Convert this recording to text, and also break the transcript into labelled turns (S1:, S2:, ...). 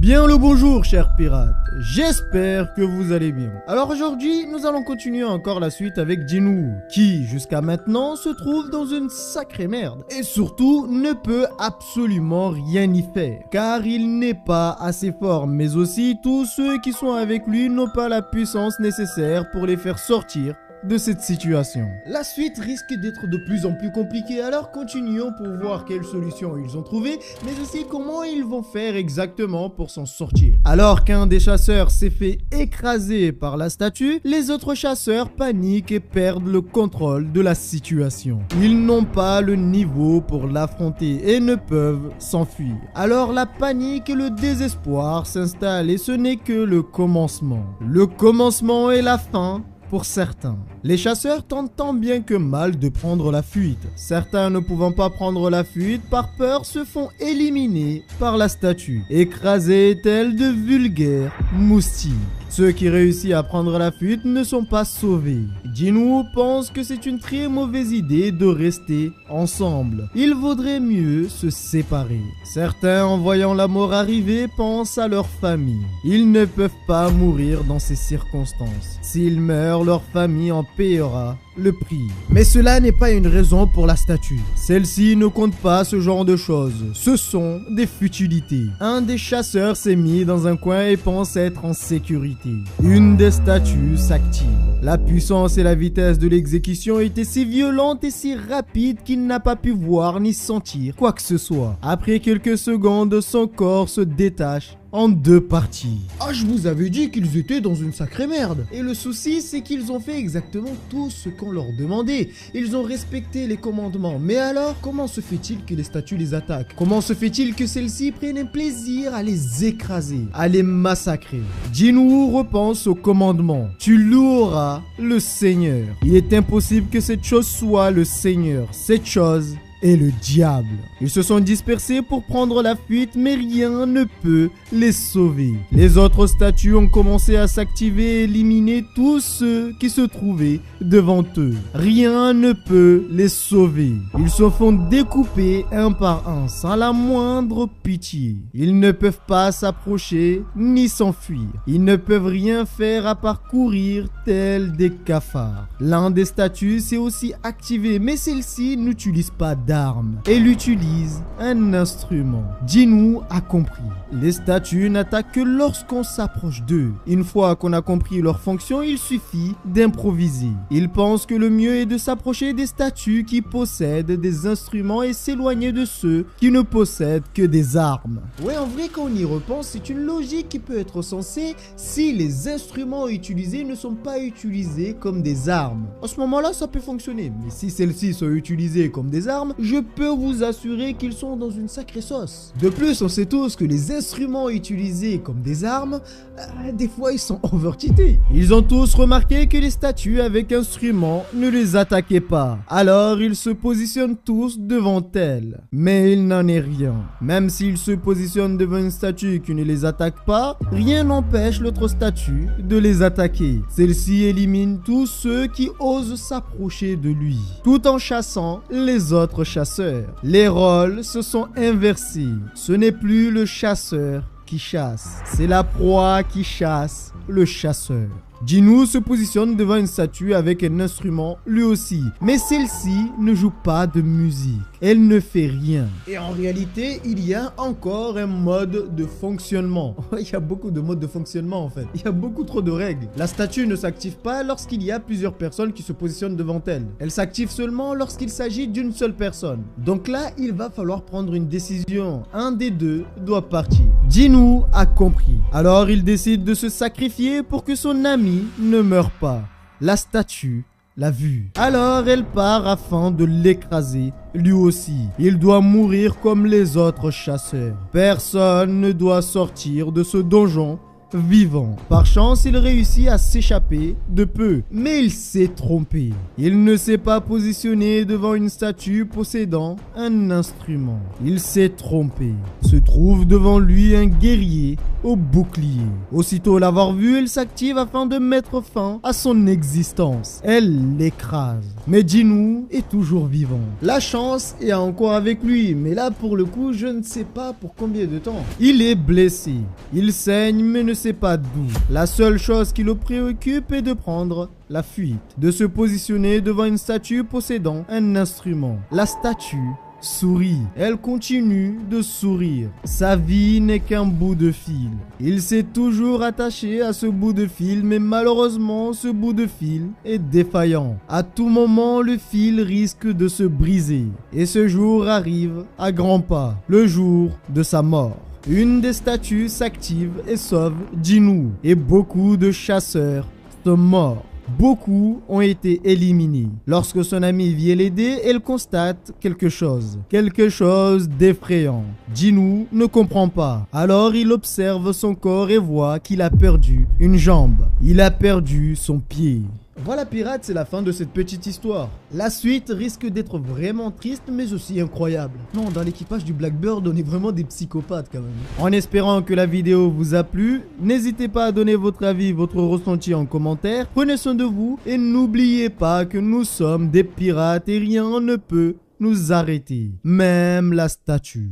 S1: Bien le bonjour chers pirates, j'espère que vous allez bien. Alors aujourd'hui, nous allons continuer encore la suite avec Jinwoo, qui jusqu'à maintenant se trouve dans une sacrée merde. Et surtout, ne peut absolument rien y faire, car il n'est pas assez fort, mais aussi tous ceux qui sont avec lui n'ont pas la puissance nécessaire pour les faire sortir de cette situation. La suite risque d'être de plus en plus compliquée, alors continuons pour voir quelles solutions ils ont trouvées, mais aussi comment ils vont faire exactement pour s'en sortir. Alors qu'un des chasseurs s'est fait écraser par la statue, les autres chasseurs paniquent et perdent le contrôle de la situation. Ils n'ont pas le niveau pour l'affronter et ne peuvent s'enfuir. Alors la panique et le désespoir s'installent et ce n'est que le commencement. Le commencement et la fin pour certains. Les chasseurs tentent tant bien que mal de prendre la fuite. Certains ne pouvant pas prendre la fuite par peur se font éliminer par la statue, écrasés tels de vulgaires moustiques. Ceux qui réussissent à prendre la fuite ne sont pas sauvés. Jinwoo pense que c'est une très mauvaise idée de rester ensemble. Il vaudrait mieux se séparer. Certains, en voyant la mort arriver, pensent à leur famille. Ils ne peuvent pas mourir dans ces circonstances. S'ils meurent, leur famille en paiera le prix. Mais cela n'est pas une raison pour la statue. Celle-ci ne compte pas ce genre de choses. Ce sont des futilités. Un des chasseurs s'est mis dans un coin et pense être en sécurité. Une des statues s'active. La puissance et la vitesse de l'exécution étaient si violentes et si rapides qu'il n'a pas pu voir ni sentir quoi que ce soit. Après quelques secondes, son corps se détache en deux parties. Ah, je vous avais dit qu'ils étaient dans une sacrée merde. Et le souci, c'est qu'ils ont fait exactement tout ce qu'on leur demandait. Ils ont respecté les commandements. Mais alors, comment se fait-il que les statues les attaquent? Comment se fait-il que celles-ci prennent un plaisir à les écraser, à les massacrer? Jinwoo repense au commandement. Tu loueras le Seigneur. Il est impossible que cette chose soit le Seigneur. Cette chose et le diable. Ils se sont dispersés pour prendre la fuite, mais rien ne peut les sauver. Les autres statues ont commencé à s'activer et éliminer tous ceux qui se trouvaient devant eux. Rien ne peut les sauver. Ils se font découper un par un, sans la moindre pitié. Ils ne peuvent pas s'approcher ni s'enfuir. Ils ne peuvent rien faire à part courir tels des cafards. L'un des statues s'est aussi activé, mais celle-ci n'utilise pas d'armes. Elle utilise un instrument. Jinwoo a compris. Les statues n'attaquent que lorsqu'on s'approche d'eux. Une fois qu'on a compris leur fonction, il suffit d'improviser. Il pense que le mieux est de s'approcher des statues qui possèdent des instruments et s'éloigner de ceux qui ne possèdent que des armes. Ouais, en vrai, quand on y repense, c'est une logique qui peut être sensée si les instruments utilisés ne sont pas utilisés comme des armes. À ce moment-là, ça peut fonctionner. Mais si celles-ci sont utilisées comme des armes, je peux vous assurer qu'ils sont dans une sacrée sauce. De plus, on sait tous que les instruments utilisés comme des armes, des fois ils sont overcheatés. Ils ont tous remarqué que les statues avec instruments ne les attaquaient pas. Alors ils se positionnent tous devant elles. Mais il n'en est rien. Même s'ils se positionnent devant une statue qui ne les attaque pas, rien n'empêche l'autre statue de les attaquer. Celle-ci élimine tous ceux qui osent s'approcher de lui, tout en chassant les autres chasseurs. Les rôles se sont inversés. Ce n'est plus le chasseur qui chasse, c'est la proie qui chasse le chasseur. Jinwoo se positionne devant une statue avec un instrument lui aussi, mais celle-ci ne joue pas de musique, elle ne fait rien. Et en réalité, il y a encore un mode de fonctionnement. Il y a beaucoup de modes de fonctionnement en fait, il y a beaucoup trop de règles. La statue ne s'active pas lorsqu'il y a plusieurs personnes qui se positionnent devant elle. Elle s'active seulement lorsqu'il s'agit d'une seule personne. Donc là, il va falloir prendre une décision. Un des deux doit partir. Jinwoo a compris. Alors il décide de se sacrifier pour que son ami ne meurt pas. La statue l'a vu. Alors elle part afin de l'écraser lui aussi. Il doit mourir comme les autres chasseurs. Personne ne doit sortir de ce donjon vivant. Par chance, il réussit à s'échapper de peu, mais il s'est trompé. Il ne s'est pas positionné devant une statue possédant un instrument. Il s'est trompé. Se trouve devant lui un guerrier au bouclier. Aussitôt l'avoir vu, elle s'active afin de mettre fin à son existence. Elle l'écrase. Mais Jinwoo est toujours vivant. La chance est encore avec lui, mais là pour le coup, je ne sais pas pour combien de temps. Il est blessé. Il saigne mais ne sait pas d'où. La seule chose qui le préoccupe est de prendre la fuite, de se positionner devant une statue possédant un instrument. La statue sourit. Elle continue de sourire. Sa vie n'est qu'un bout de fil. Il s'est toujours attaché à ce bout de fil, mais malheureusement, ce bout de fil est défaillant. À tout moment, le fil risque de se briser. Et ce jour arrive à grands pas, le jour de sa mort. Une des statues s'active et sauve Jinwoo. Et beaucoup de chasseurs sont morts. Beaucoup ont été éliminés. Lorsque son amie vient l'aider, elle constate quelque chose d'effrayant. Jinwoo ne comprend pas. Alors il observe son corps et voit qu'il a perdu une jambe. Il a perdu son pied. Voilà pirates, c'est la fin de cette petite histoire. La suite risque d'être vraiment triste mais aussi incroyable. Non, dans l'équipage du Blackbird, on est vraiment des psychopathes quand même. En espérant que la vidéo vous a plu, n'hésitez pas à donner votre avis, votre ressenti en commentaire. Prenez soin de vous et n'oubliez pas que nous sommes des pirates et rien ne peut nous arrêter. Même la statue.